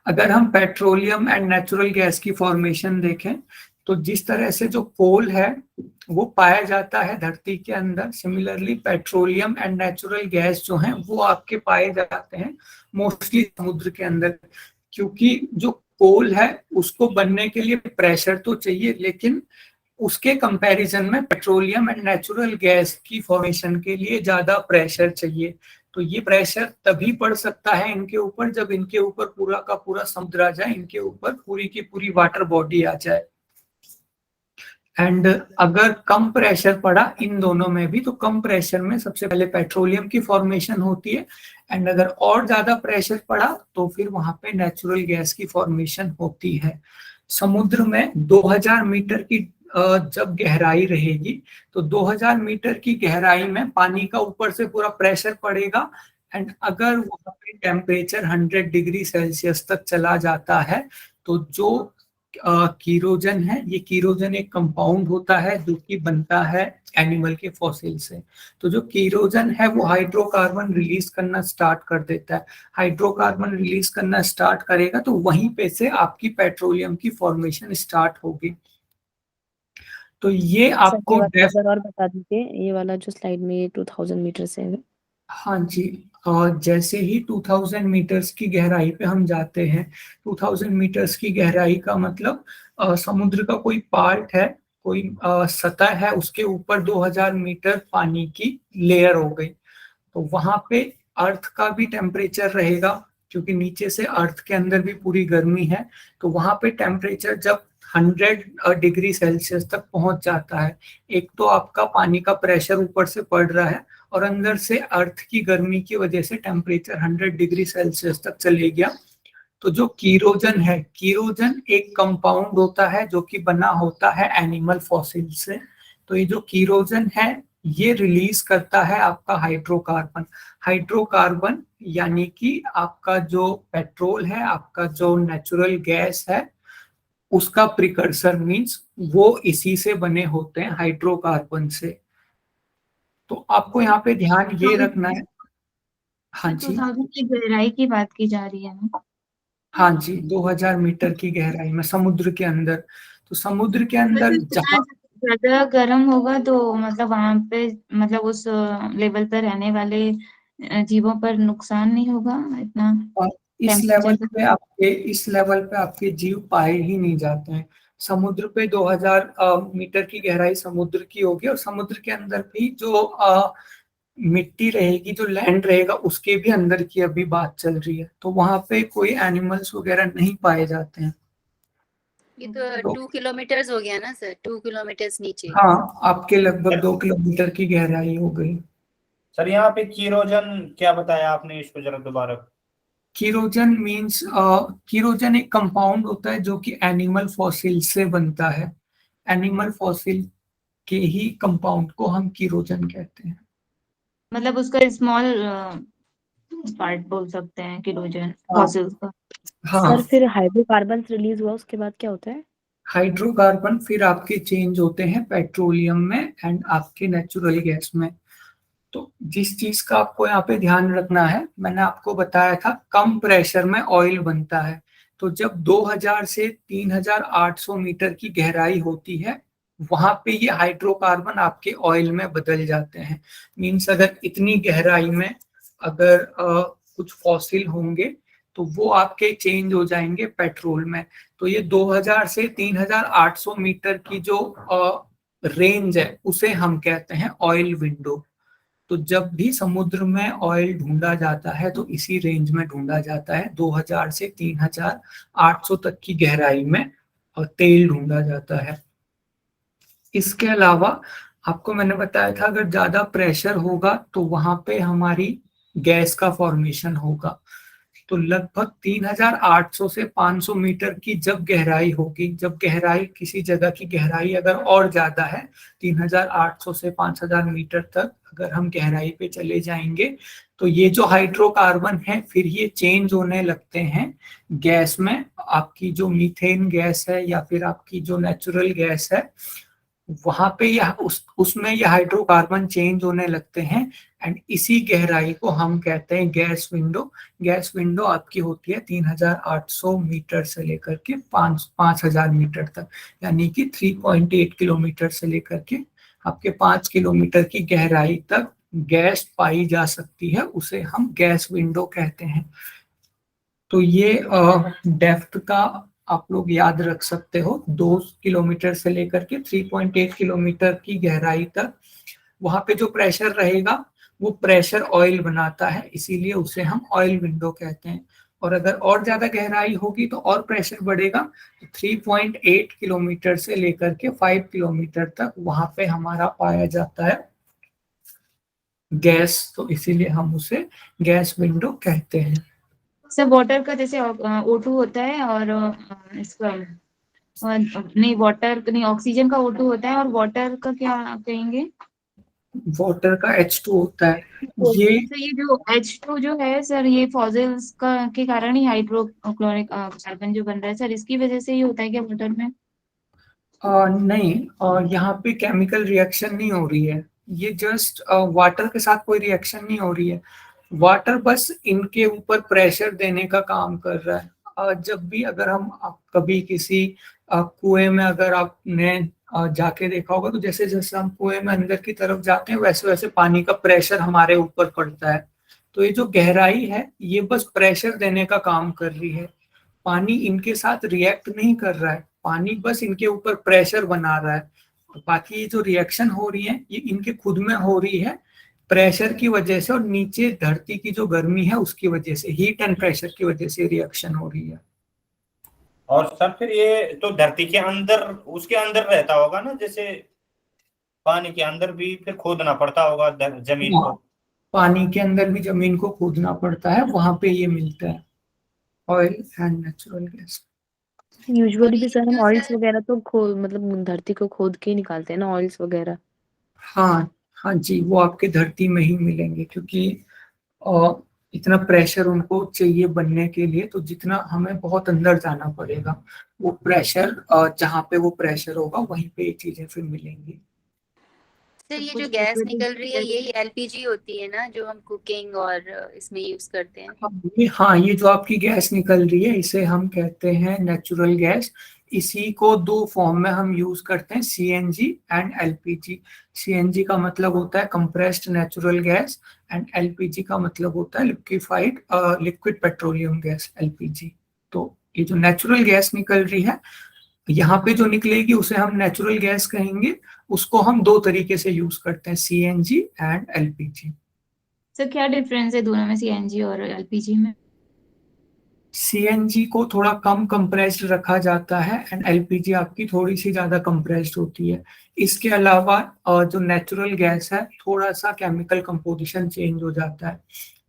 अगर हम पेट्रोलियम एंड नेचुरल गैस की फॉर्मेशन देखें तो जिस तरह से जो कोल है वो पाया जाता है धरती के अंदर, similarly petroleum and natural gas जो हैं वो आपके पाए जाते हैं मोस्टली समुद्र के अंदर। क्योंकि जो कोल है उसको बनने के लिए प्रेशर तो चाहिए, लेकिन उसके कंपैरिजन में पेट्रोलियम एंड नेचुरल गैस की फॉर्मेशन के लिए ज्यादा प्रेशर चाहिए। तो ये प्रेशर तभी पड़ सकता है इनके ऊपर जब इनके ऊपर पूरा का पूरा समुद्र आ जाए, इनके ऊपर पूरी की पूरी वाटर बॉडी आ जाए। एंड अगर कम प्रेशर पड़ा इन दोनों में भी, तो कम प्रेशर में सबसे पहले पेट्रोलियम की फॉर्मेशन होती है, एंड अगर और ज्यादा प्रेशर पड़ा तो फिर वहां पे नेचुरल गैस की फॉर्मेशन होती है। समुद्र में 2000 मीटर की जब गहराई रहेगी तो 2000 मीटर की गहराई में पानी का ऊपर से पूरा प्रेशर पड़ेगा, एंड अगर वहां पे टेम्परेचर 100 डिग्री सेल्सियस तक चला जाता है तो जो कीरोजन है, ये कीरोजन एक कंपाउंड होता है जो कि बनता है एनिमल के फॉसिल से। तो जो कीरोजन है वो हाइड्रोकार्बन रिलीज करना स्टार्ट कर देता है। हाइड्रोकार्बन रिलीज करना स्टार्ट करेगा तो वहीं पे से आपकी पेट्रोलियम की फॉर्मेशन स्टार्ट होगी। तो ये सर आपको ये वाला डेप्थ, नंबर और बता दीजिए, ये वाला जो स्लाइड में ये 2000 मीटर से है। हाँ जी, और जैसे ही 2000 मीटर्स की गहराई पे हम जाते हैं, 2000 मीटर्स की गहराई का मतलब समुद्र का कोई पार्ट है, कोई सतह है, उसके ऊपर 2000 मीटर पानी की लेयर हो गई। तो वहां पे अर्थ का भी टेम्परेचर रहेगा, क्योंकि नीचे से अर्थ के अंदर भी पूरी गर्मी है। तो वहां पे टेम्परेचर जब 100 डिग्री सेल्सियस तक पहुंच जाता है, एक तो आपका पानी का प्रेशर ऊपर से पड़ रहा है और अंदर से अर्थ की गर्मी की वजह से टेम्परेचर 100 डिग्री सेल्सियस तक चले गया। तो जो कीरोजन है, कीरोजन एक कंपाउंड होता है जो कि बना होता है एनिमल फॉसिल से। तो ये जो कीरोजन है ये रिलीज करता है आपका हाइड्रोकार्बन। हाइड्रोकार्बन यानी कि आपका जो पेट्रोल है, आपका जो नेचुरल गैस है, उसका प्रिकर्सर मींस वो इसी से बने होते हैं, हाइड्रोकार्बन से। तो आपको यहाँ पे ध्यान ये रखना है। हाँ जी, 2000 की गहराई की बात की जा रही है ना? हाँ जी, 2000 मीटर की गहराई में समुद्र के अंदर। तो समुद्र के अंदर जहाँ, ज्यादा गर्म होगा तो मतलब वहां पे मतलब उस लेवल पर रहने वाले जीवों पर नुकसान नहीं होगा इतना और टेम्परेचर? इस लेवल पे आपके जीव पाए ही नहीं जाते हैं। समुद्र पे 2000 मीटर की गहराई समुद्र की होगी, और समुद्र के अंदर भी जो मिट्टी रहेगी, जो लैंड रहेगा, उसके भी अंदर की अभी बात चल रही है। तो वहां पे कोई एनिमल्स वगैरह नहीं पाए जाते हैं। ये तो 2 किलोमीटर्स हो गया ना सर, 2 किलोमीटर्स नीचे। हाँ, आपके लगभग 2 किलोमीटर की गहराई हो गई। सर यहाँ पे कीरोजन क्या बताया आपने, इसको जरा दोबारा। कीरोजन मींस, कीरोजन एक कंपाउंड होता है जो कि एनिमल फॉसिल से बनता है। एनिमल फॉसिल के ही कंपाउंड को हम कीरोजन कहते हैं। मतलब उसका स्मॉल पार्ट बोल सकते हैं कीरोजन हाँ फॉसिल्स का। हाँ, सर फिर हाइड्रोकार्बन रिलीज हुआ उसके बाद क्या होता है? हाइड्रोकार्बन फिर आपके चेंज होते हैं पेट्रोलियम में एंड आपके नेचुरल गैस में। तो जिस चीज का आपको यहाँ पे ध्यान रखना है, मैंने आपको बताया था कम प्रेशर में ऑयल बनता है। तो जब 2000 से 3800 मीटर की गहराई होती है, वहां पे ये हाइड्रोकार्बन आपके ऑयल में बदल जाते हैं। मीन्स अगर इतनी गहराई में अगर कुछ फॉसिल होंगे तो वो आपके चेंज हो जाएंगे पेट्रोल में। तो ये 2000 से 3800 मीटर की जो रेंज है उसे हम कहते हैं ऑयल विंडो। तो जब भी समुद्र में ऑयल ढूंढा जाता है तो इसी रेंज में ढूंढा जाता है, 2000 से 3800 तक की गहराई में और तेल ढूंढा जाता है। इसके अलावा आपको मैंने बताया था अगर ज्यादा प्रेशर होगा तो वहां पे हमारी गैस का फॉर्मेशन होगा। तो लगभग 3800 से 500 मीटर की जब गहराई होगी, जब गहराई किसी जगह की गहराई अगर और ज्यादा है, 3800 से 5000 मीटर तक अगर हम गहराई पे चले जाएंगे, तो ये जो हाइड्रोकार्बन है फिर ये चेंज होने लगते हैं गैस में। आपकी जो मीथेन गैस है या फिर आपकी जो नेचुरल गैस है, वहां पे यह उसमें यह हाइड्रोकार्बन चेंज होने लगते हैं। एंड इसी गहराई को हम कहते हैं गैस विंडो। गैस विंडो आपकी होती है 3800 मीटर से लेकर के 5000 मीटर तक, यानी कि 3.8 किलोमीटर से लेकर के आपके 5 किलोमीटर की गहराई तक गैस पाई जा सकती है, उसे हम गैस विंडो कहते हैं। तो ये डेप्थ का आप लोग याद रख सकते हो, 2 किलोमीटर से लेकर के 3.8 किलोमीटर की गहराई तक। वहां पे जो प्रेशर रहेगा वो प्रेशर ऑयल बनाता है, इसीलिए उसे हम ऑयल विंडो कहते हैं। और अगर और ज्यादा गहराई होगी तो और प्रेशर बढ़ेगा, तो 3.8 किलोमीटर से लेकर के 5 किलोमीटर तक वहां पे हमारा पाया जाता है गैस। तो इसीलिए हम उसे गैस विंडो कहते हैं। सब वाटर का जैसे O2 होता है और इसका नहीं वाटर नहीं ऑक्सीजन का O2 होता है, और वाटर का क्या कहेंगे? वाटर का H2 होता है। ये तो ये जो H2 जो है सर, ये फॉसिल्स का के कारण ही हाइड्रोक्लोरिक कार्बन जो बन रहा है सर, इसकी वजह से ही होता है क्या वाटर में? नहीं, यहाँ पे केमिकल रिएक्शन नहीं हो रही है। ये जस्ट वाटर के साथ कोई रिएक्शन नहीं हो रही है। वाटर बस इनके ऊपर प्रेशर देने का काम कर रहा है। जब भी अगर कभी किसी कुएं में अगर आपने जाके देखा होगा, तो जैसे जैसे हम कुएं में अंदर की तरफ जाते हैं वैसे वैसे पानी का प्रेशर हमारे ऊपर पड़ता है। तो ये जो गहराई है ये बस प्रेशर देने का काम कर रही है। पानी इनके साथ रिएक्ट नहीं कर रहा है, पानी बस इनके ऊपर प्रेशर बना रहा है। और बाकी ये जो रिएक्शन हो रही है ये इनके खुद में हो रही है प्रेशर की वजह से, और नीचे धरती की जो गर्मी है उसकी वजह से, हीट एंड प्रेशर की वजह से रिएक्शन हो रही है। और सर फिर ये तो धरती के अंदर, उसके अंदर रहता होगा ना, जैसे पानी के अंदर भी फिर खोदना पड़ता होगा जमीन को। पानी के अंदर भी जमीन को खोदना पड़ता है, वहां पे ये मिलता है oil and natural gas. Usually भी ये सर हम जो ऑयल्स सर वगैरह तो मतलब धरती को खोद के ही निकालते हैं ना, ऑयल्स वगैरह। हाँ हाँ जी, वो आपके धरती में ही मिलेंगे, क्योंकि इतना प्रेशर उनको चाहिए बनने के लिए, तो जितना हमें बहुत अंदर जाना पड़ेगा, वो प्रेशर जहाँ पे वो प्रेशर होगा वहीं पे ये चीजें फिर मिलेंगी। सर ये कुछ जो गैस liquid निकल रही है liquid- यही एलपीजी होती है ना, जो हम कुकिंग और इसमें यूज करते हैं? ये जो आपकी गैस निकल रही है इसे हम कहते हैं नेचुरल गैस। इसी को दो फॉर्म में हम यूज करते हैं, सीएनजी एंड एलपीजी। सीएनजी का मतलब होता है compressed natural gas, and LPG का मतलब होता है लिक्विड पेट्रोलियम गैस, एलपीजी। तो ये जो नेचुरल गैस निकल रही है, यहाँ पे जो निकलेगी उसे हम नेचुरल गैस कहेंगे। उसको हम दो तरीके से यूज करते हैं, सीएनजी एंड एलपीजी। सर क्या डिफरेंस है दोनों में, सीएनजी और एलपीजी में? सीएनजी को थोड़ा कम कंप्रेस्ड रखा जाता है एंड एलपीजी आपकी थोड़ी सी ज्यादा कंप्रेस्ड होती है। इसके अलावा जो नेचुरल गैस है थोड़ा सा केमिकल कंपोजिशन चेंज हो जाता है।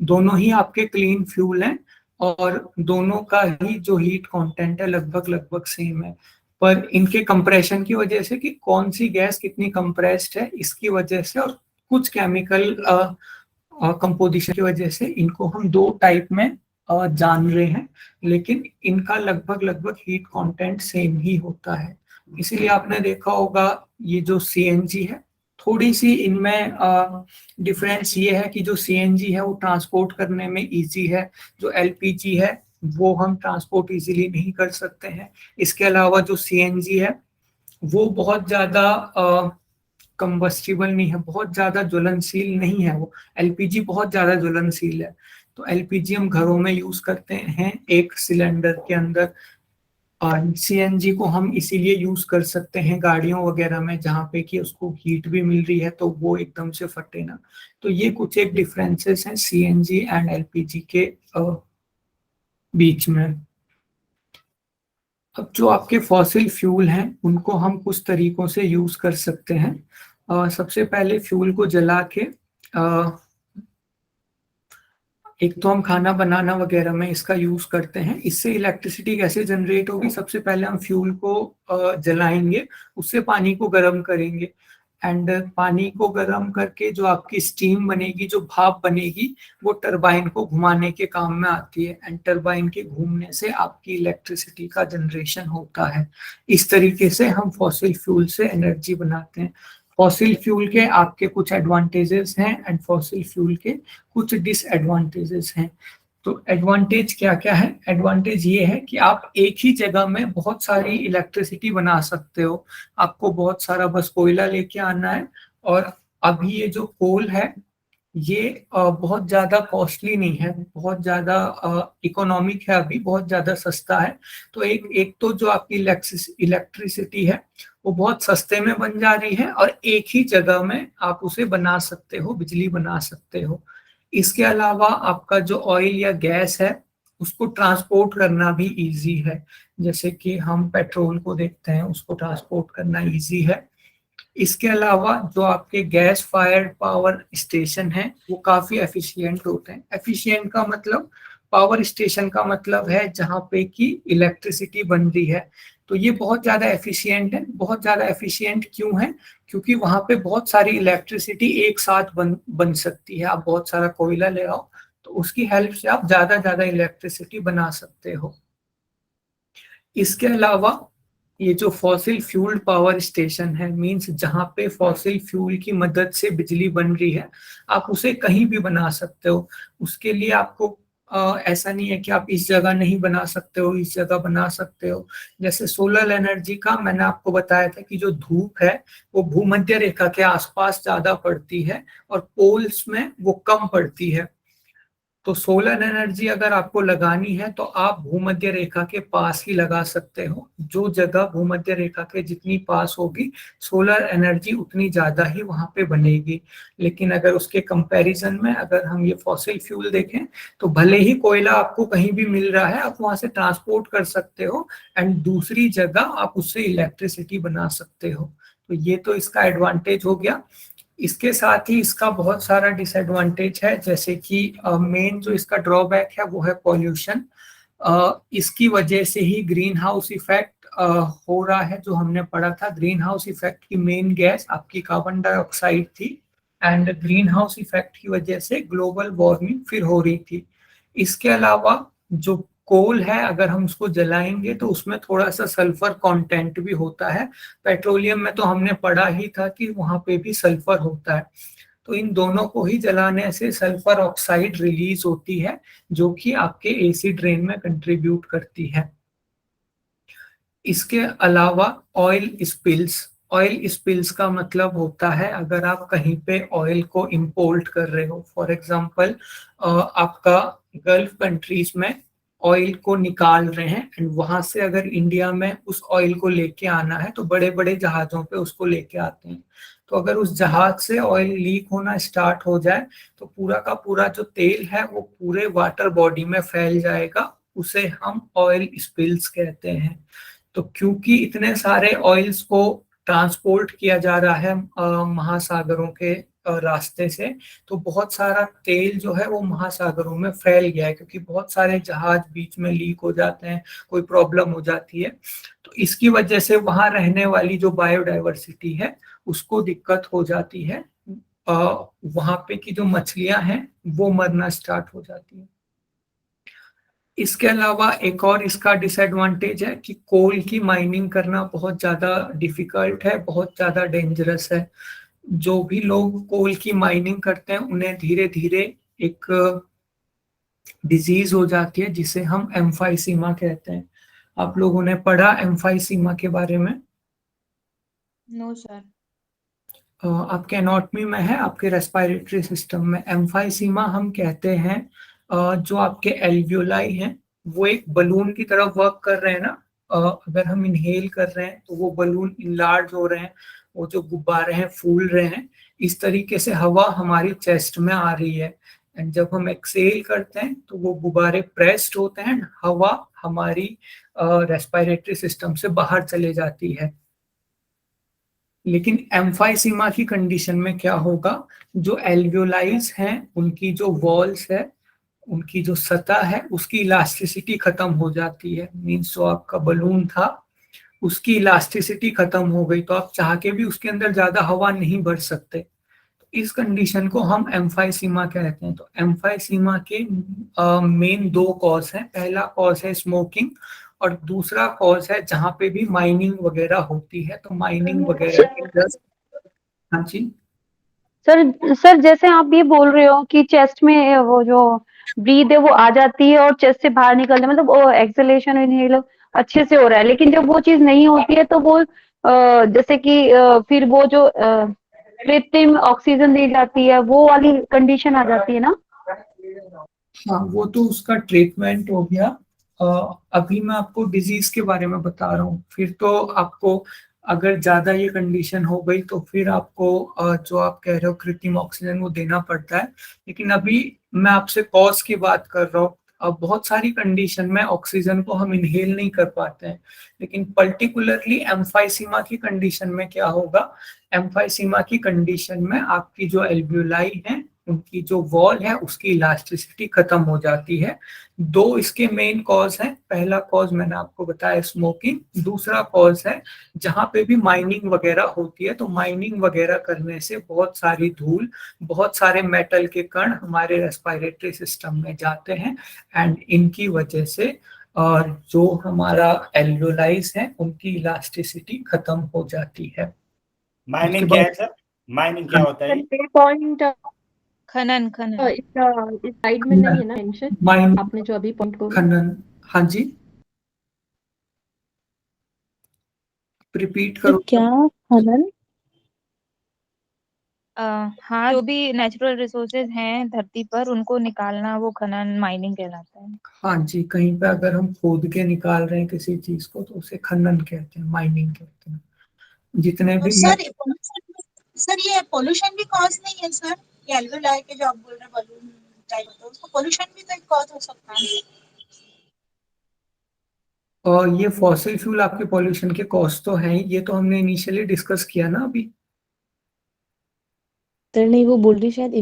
दोनों ही आपके क्लीन फ्यूल हैं और दोनों का ही जो हीट कंटेंट है लगभग लगभग सेम है, पर इनके कंप्रेशन की वजह से कि कौन सी गैस कितनी कंप्रेस्ड है इसकी वजह से, और कुछ केमिकल कंपोजिशन की वजह से इनको हम दो टाइप में जान रहे हैं, लेकिन इनका लगभग लगभग हीट कंटेंट सेम ही होता है। इसीलिए आपने देखा होगा ये जो सीएनजी है, थोड़ी सी इनमें डिफरेंस ये है कि जो सीएनजी है वो ट्रांसपोर्ट करने में इजी है, जो एलपीजी है वो हम ट्रांसपोर्ट इजीली नहीं कर सकते हैं। इसके अलावा जो सीएनजी है वो बहुत ज़्यादा कंबस्टिबल नहीं है, बहुत ज़्यादा ज्वलनशील नहीं है। वो एलपीजी बहुत ज़्यादा ज्वलनशील है। तो एलपीजी हम घरों में यूज करते हैं एक सिलेंडर के अंदर, और सीएनजी को हम इसीलिए यूज कर सकते हैं गाड़ियों वगैरह में जहाँ पे कि उसको हीट भी मिल रही है तो वो एकदम से फटे ना। तो ये कुछ एक डिफरेंसेस हैं सीएनजी एंड एलपीजी के बीच में। अब जो आपके फॉसिल फ्यूल हैं उनको हम कुछ तरीकों से यूज कर सकते हैं। सबसे पहले फ्यूल को जला के एक तो हम खाना बनाना वगैरह में इसका यूज करते हैं। इससे इलेक्ट्रिसिटी कैसे जनरेट होगी, सबसे पहले हम फ्यूल को जलाएंगे, उससे पानी को गर्म करेंगे, एंड पानी को गर्म करके जो आपकी स्टीम बनेगी, जो भाप बनेगी, वो टरबाइन को घुमाने के काम में आती है, एंड टरबाइन के घूमने से आपकी इलेक्ट्रिसिटी का जनरेशन होता है। इस तरीके से हम फॉसिल फ्यूल से एनर्जी बनाते हैं। फॉसिल फ्यूल के आपके कुछ एडवांटेजेस हैं एंड फॉसिल फ्यूल के कुछ डिसएडवांटेजेस हैं। तो एडवांटेज क्या क्या है? एडवांटेज ये है कि आप एक ही जगह में बहुत सारी इलेक्ट्रिसिटी बना सकते हो। आपको बहुत सारा बस कोयला लेके आना है, और अभी ये जो कोल है ये बहुत ज़्यादा कॉस्टली नहीं है, बहुत ज़्यादा इकोनॉमिक है, अभी बहुत ज़्यादा सस्ता है। तो एक तो जो आपकी इलेक्ट्रिसिटी है वो बहुत सस्ते में बन जा रही है, और एक ही जगह में आप उसे बना सकते हो, बिजली बना सकते हो। इसके अलावा आपका जो ऑयल या गैस है उसको ट्रांसपोर्ट करना भी इजी है। जैसे कि हम पेट्रोल को देखते हैं, उसको ट्रांसपोर्ट करना इजी है। इसके अलावा जो आपके गैस फायर्ड पावर स्टेशन हैं वो काफ़ी एफिशिएंट होते हैं। एफिशिएंट का मतलब, पावर स्टेशन का मतलब है जहाँ पे कि इलेक्ट्रिसिटी बन रही है। तो तो ये बहुत ज़्यादा एफिशिएंट है। बहुत ज़्यादा एफिशिएंट क्यों है? क्योंकि वहाँ पे बहुत सारी इलेक्ट्रिसिटी एक साथ बन सकती है। आप बहुत सारा कोयला ले आओ तो उसकी हेल्प से आप ज़्यादा इलेक्ट्रिसिटी बना सकते हो। इसके अलावा ये जो फॉसिल फ्यूल पावर स्टेशन है, मींस जहाँ पे फॉसिल फ्यूल की मदद से बिजली बन रही है, आप उसे कहीं भी बना सकते हो। उसके लिए आपको ऐसा नहीं है कि आप इस जगह नहीं बना सकते हो, इस जगह बना सकते हो। जैसे सोलर एनर्जी का मैंने आपको बताया था कि जो धूप है वो भूमध्य रेखा के आसपास ज्यादा पड़ती है और पोल्स में वो कम पड़ती है। तो सोलर एनर्जी अगर आपको लगानी है तो आप भूमध्य रेखा के पास ही लगा सकते हो। जो जगह भूमध्य रेखा के जितनी पास होगी सोलर एनर्जी उतनी ज्यादा ही वहां पे बनेगी। लेकिन अगर उसके कंपैरिजन में अगर हम ये फॉसिल फ्यूल देखें तो भले ही कोयला आपको कहीं भी मिल रहा है, आप वहां से ट्रांसपोर्ट कर सकते हो एंड दूसरी जगह आप उससे इलेक्ट्रिसिटी बना सकते हो। तो ये तो इसका एडवांटेज हो गया। इसके साथ ही इसका बहुत सारा डिसएडवांटेज है, जैसे कि मेन जो इसका ड्रॉबैक है वो है पॉल्यूशन। इसकी वजह से ही ग्रीन हाउस इफेक्ट हो रहा है। जो हमने पढ़ा था, ग्रीन हाउस इफेक्ट की मेन गैस आपकी कार्बन डाइऑक्साइड थी एंड ग्रीन हाउस इफेक्ट की वजह से ग्लोबल वार्मिंग फिर हो रही थी। इसके अलावा जो कोल है, अगर हम उसको जलाएंगे तो उसमें थोड़ा सा सल्फर कंटेंट भी होता है। पेट्रोलियम में तो हमने पढ़ा ही था कि वहां पे भी सल्फर होता है। तो इन दोनों को ही जलाने से सल्फर ऑक्साइड रिलीज होती है जो कि आपके एसिड रेन में कंट्रीब्यूट करती है। इसके अलावा ऑयल स्पिल्स का मतलब होता है अगर आप कहीं पे ऑयल को इंपोर्ट कर रहे हो, फॉर एग्जांपल आपका गल्फ कंट्रीज में ऑयल को निकाल रहे हैं एंड वहां से अगर इंडिया में उस ऑयल को लेके आना है तो बड़े बड़े जहाजों पे उसको लेके आते हैं। तो अगर उस जहाज से ऑयल लीक होना स्टार्ट हो जाए तो पूरा का पूरा जो तेल है वो पूरे वाटर बॉडी में फैल जाएगा, उसे हम ऑयल स्पिल्स कहते हैं। तो क्योंकि इतने सारे ऑयल्स को ट्रांसपोर्ट किया जा रहा है महासागरों के रास्ते से, तो बहुत सारा तेल जो है वो महासागरों में फैल गया है, क्योंकि बहुत सारे जहाज बीच में लीक हो जाते हैं, कोई प्रॉब्लम हो जाती है। तो इसकी वजह से वहां रहने वाली जो बायोडाइवर्सिटी है उसको दिक्कत हो जाती है। वहां पे की जो मछलियां हैं वो मरना स्टार्ट हो जाती है। इसके अलावा एक और इसका डिसएडवांटेज है कि कोल की माइनिंग करना बहुत ज़्यादा डिफिकल्ट है, बहुत ज़्यादा डेंजरस है। जो भी लोग कोल की माइनिंग करते हैं उन्हें धीरे धीरे एक डिजीज हो जाती है जिसे हम एम्फाइसीमा कहते हैं। आप लोगों ने पढ़ा एम्फाइसीमा के बारे में? No sir. आपके एनाटॉमी में है, आपके रेस्पिरेटरी सिस्टम में। एम्फाइसीमा हम कहते हैं जो आपके एल्वियोलाई हैं वो एक बलून की तरह वर्क कर रहे हैं ना। अगर हम इनहेल कर रहे हैं तो वो बलून इनलार्ज हो रहे हैं, वो जो गुब्बारे हैं फूल रहे हैं। इस तरीके से हवा हमारी चेस्ट में आ रही है एंड जब हम एक्सेल करते हैं तो वो गुब्बारे प्रेस्ड होते हैं, हवा हमारी रेस्पिरेटरी सिस्टम से बाहर चले जाती है। लेकिन एम्फाइसीमा की कंडीशन में क्या होगा, जो एल्वियोलाइज हैं उनकी जो वॉल्स है, उनकी जो सतह है उसकी इलास्टिसिटी खत्म हो जाती है। मीन्स जो आपका बलून था उसकी इलास्टिसिटी खत्म हो गई, तो आप चाह के भी उसके अंदर ज्यादा हवा नहीं भर सकते। तो इस कंडीशन को हम एम्फाइसीमा कहते हैं। तो एम्फाइसीमा के मेन दो कॉज हैं। पहला कॉज है स्मोकिंग और दूसरा कॉज है जहाँ पे भी माइनिंग वगैरह होती है। तो माइनिंग वगैरह। हाँ जी सर जैसे आप ये बोल रहे हो कि चेस्ट में वो जो ब्रीथ है वो आ जाती है और चेस्ट से बाहर निकलता है, मतलब वो एक्सलेशन इनहेल अच्छे से हो रहा है। लेकिन जब वो चीज नहीं होती है तो वो जैसे कि फिर वो जो कृत्रिम ऑक्सीजन दी जाती है वो वाली कंडीशन आ जाती है ना। हाँ, वो तो उसका ट्रीटमेंट हो गया। अभी मैं आपको डिजीज के बारे में बता रहा हूँ। फिर तो आपको अगर ज्यादा ये कंडीशन हो गई तो फिर आपको जो आप कह रहे हो कृत्रिम ऑक्सीजन वो देना पड़ता है। लेकिन अभी मैं आपसे कॉज की बात कर रहा हूँ। अब बहुत सारी कंडीशन में ऑक्सीजन को हम इनहेल नहीं कर पाते हैं, लेकिन पर्टिकुलरली एम्फाइसीमा की कंडीशन में क्या होगा, एम्फाइसीमा की कंडीशन में आपकी जो एल्वियोलाई है उनकी जो वॉल है उसकी इलास्टिसिटी खत्म हो जाती है। दो इसके मेन कॉज हैं। पहला कॉज मैंने आपको बताया स्मोकिंग, दूसरा कॉज है जहाँ पे भी माइनिंग वगैरह होती है, तो माइनिंग वगैरह करने से बहुत सारी धूल, बहुत सारे मेटल के कण हमारे रेस्पिरेटरी सिस्टम में जाते हैं एंड इनकी वजह से और जो हमारा एल्वेओलाइज है उनकी इलास्टिसिटी खत्म हो जाती है। माइनिंग क्या है सर? माइनिंग क्या होता है? ये पॉइंट खनन खनन इस साइड में नहीं है ना मेंशन, माइन आपने जो अभी पॉइंट को खनन, हाँ जी रिपीट करो। क्या खनन? हाँ, जो भी नेचुरल रिसोर्सेज हैं धरती पर उनको निकालना वो खनन माइनिंग कहलाता है। हाँ जी, कहीं पे अगर हम खोद के निकाल रहे हैं किसी चीज को तो उसे खनन कहते हैं, माइनिंग कहते हैं। जितने भी सर ये पोल्यूशन भी कॉज नहीं है सर? ये एल्वेओलाई के जो आप बोल रहे हैं बलून टाइप होता है उसको पोल्यूशन भी तो एक कॉज हो सकता है। और ये फॉसिल फ्यूल आपके पॉल्यूशन के कॉज तो हैं, ये तो हमने इनिशियली डिस्कस किया ना अभी। सर नहीं, वो बोल रही शायद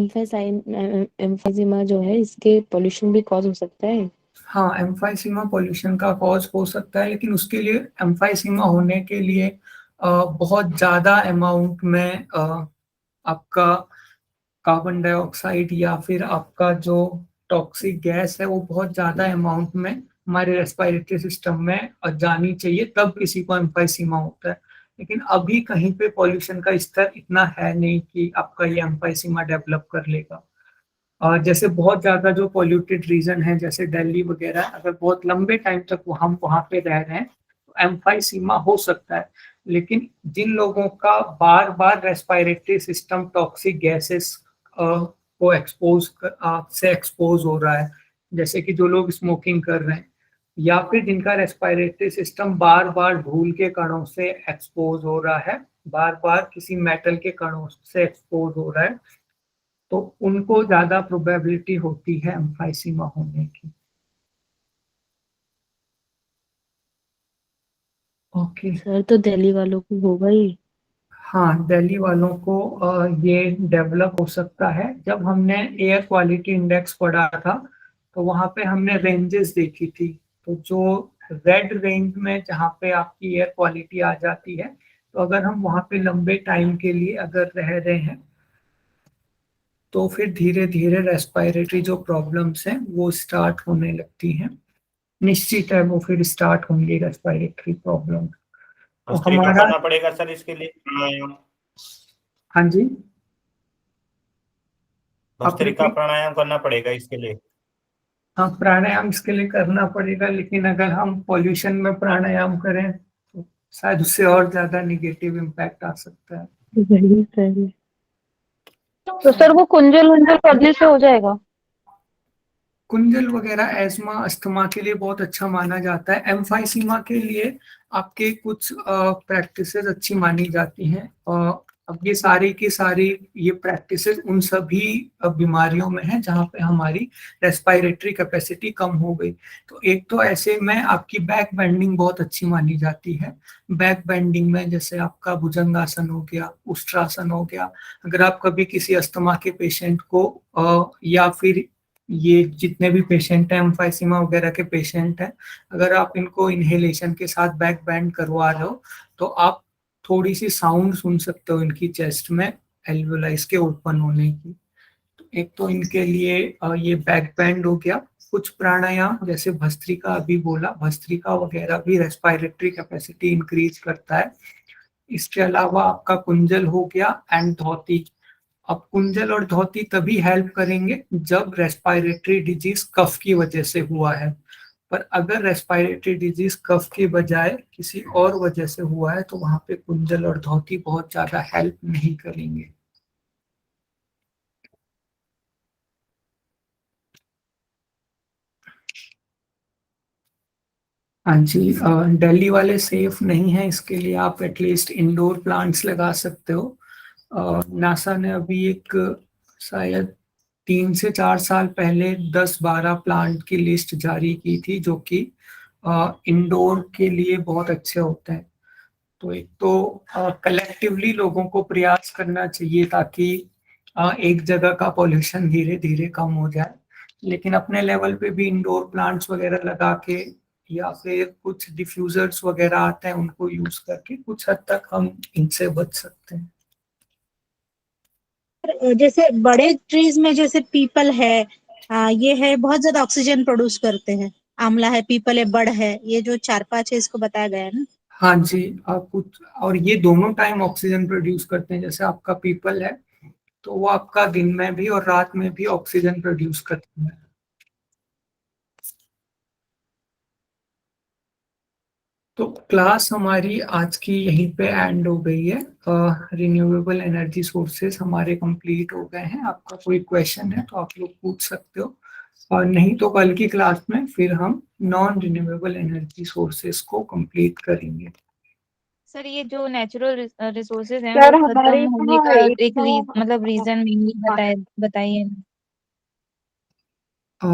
एम्फाइजिमा जो है इसके पोल्यूशन भी कॉज हो सकता है। हाँ, एम्फाइसीमा पोल्यूशन का कॉज हो सकता है, लेकिन उसके लिए एम्फाइसीमा होने के लिए बहुत ज्यादा अमाउंट में आपका कार्बन डाइऑक्साइड या फिर आपका जो टॉक्सिक गैस है वो बहुत ज्यादा अमाउंट में हमारे रेस्पिरेटरी सिस्टम में जानी चाहिए, तब किसी को एम्फाइसीमा होता है। लेकिन अभी कहीं पे पॉल्यूशन का स्तर इतना है नहीं कि आपका ये एम्फाइसीमा डेवलप कर लेगा। जैसे बहुत ज्यादा जो पॉल्यूटेड रीजन है जैसे दिल्ली वगैरह, अगर बहुत लंबे टाइम तक हम वहां पे रह रहे हैं तो एम्फाइसीमा हो सकता है। लेकिन जिन लोगों का बार बार रेस्पिरेटरी सिस्टम टॉक्सिक गैसेस को एक्सपोज हो रहा है, जैसे कि जो लोग स्मोकिंग कर रहे हैं या फिर जिनका रेस्पिरेटरी सिस्टम बार बार धूल के कणों से एक्सपोज हो रहा है, बार बार किसी मेटल के कणों से एक्सपोज हो रहा है, तो उनको ज्यादा प्रोबेबिलिटी होती है एम्फाइसीमा होने की। ओके सर तो दिल्ली वालों को होगा ही। हाँ, दिल्ली वालों को ये डेवलप हो सकता है। जब हमने एयर क्वालिटी इंडेक्स पढ़ा था तो वहाँ पे हमने रेंजेस देखी थी, तो जो रेड रेंज में जहाँ पे आपकी एयर क्वालिटी आ जाती है, तो अगर हम वहाँ पे लंबे टाइम के लिए अगर रह रहे हैं तो फिर धीरे धीरे रेस्पिरेटरी जो प्रॉब्लम्स हैं वो स्टार्ट होने लगती हैं, निश्चित है वो फिर स्टार्ट होंगी रेस्पिरेटरी प्रॉब्लम। तो भस्त्रिका हमारा करना पड़ेगा सर इसके लिए प्राणायाम? हाँ जी, भस्त्रिका आपने प्राणायाम करना पड़ेगा इसके लिए? हाँ, प्राणायाम इसके लिए करना पड़ेगा, लेकिन अगर हम पॉल्यूशन में प्राणायाम करें तो शायद उससे और ज्यादा निगेटिव इम्पैक्ट आ सकता है। वही सर। तो सर वो कुंजल वुंजल करने से हो जाएगा? कुंजल वगैरह एस्मा अस्थमा के लिए बहुत अच्छा माना जाता है। एम्फाइसीमा के लिए आपके कुछ प्रैक्टिसेस अच्छी मानी जाती हैं। अब ये सारी की सारी ये प्रैक्टिसेस उन सभी बीमारियों में है जहाँ पे हमारी रेस्पिरेटरी कैपेसिटी कम हो गई। तो एक तो ऐसे में आपकी बैक बेंडिंग बहुत अच्छी मानी जाती है। बैक बेंडिंग में जैसे आपका भुजंगासन हो गया, उष्ट्रासन हो गया। अगर आप कभी किसी अस्थमा के पेशेंट को या फिर ये जितने भी पेशेंट हैं एम्फाइसीमा वगैरह के पेशेंट हैं, अगर आप इनको इनहेलेशन के साथ बैक बैंड करवा रहे हो तो आप थोड़ी सी साउंड सुन सकते हो इनकी चेस्ट में एल्वेओलाइज के ओपन होने की। तो एक तो इनके लिए ये बैक बैंड हो गया। कुछ प्राणायाम जैसे भस्त्रिका अभी बोला, भस्त्रिका वगैरह भी रेस्पिरेटरी कैपेसिटी इंक्रीज करता है। इसके अलावा आपका कुंजल हो गया एंड धोती। अब कुंजल और धोती तभी हेल्प करेंगे जब रेस्पिरेटरी डिजीज कफ की वजह से हुआ है, पर अगर रेस्पिरेटरी डिजीज कफ के बजाय किसी और वजह से हुआ है तो वहां पे कुंजल और धोती बहुत ज्यादा हेल्प नहीं करेंगे। हाँ जी, दिल्ली वाले सेफ नहीं है, इसके लिए आप एटलीस्ट इंडोर प्लांट्स लगा सकते हो। नासा ने अभी एक शायद 3 से 4 साल पहले 10-12 प्लांट की लिस्ट जारी की थी जो कि इंडोर के लिए बहुत अच्छे होते हैं। तो एक तो कलेक्टिवली लोगों को प्रयास करना चाहिए ताकि एक जगह का पॉल्यूशन धीरे धीरे कम हो जाए, लेकिन अपने लेवल पे भी इंडोर प्लांट्स वगैरह लगा के या फिर कुछ डिफ्यूजर्स वगैरह आते हैं उनको यूज करके कुछ हद तक हम इनसे बच सकते हैं। जैसे बड़े ट्रीज में जैसे पीपल है, ये है बहुत ज्यादा ऑक्सीजन प्रोड्यूस करते हैं, आंवला है, पीपल है, बड़ है, ये जो 4-5 है इसको बताया गया है ना। हाँ जी, कुछ और ये दोनों टाइम ऑक्सीजन प्रोड्यूस करते हैं। जैसे आपका पीपल है तो वो आपका दिन में भी और रात में भी ऑक्सीजन प्रोड्यूस करते हैं। तो क्लास हमारी आज की यहीं पे एंड हो गई है। रिन्यूएबल एनर्जी सोर्सेस हमारे कंप्लीट हो गए हैं। आपका कोई क्वेश्चन है तो आप लोग पूछ सकते हो, और नहीं तो कल की क्लास में फिर हम नॉन रिन्यूएबल एनर्जी सोर्सेस को कंप्लीट करेंगे। सर ये जो नेचुरल रिसोर्सेज हैं सर वो खत्म हमारे होने यहाँ का एक एक मतलब रीजन मेनली बताइए। अ,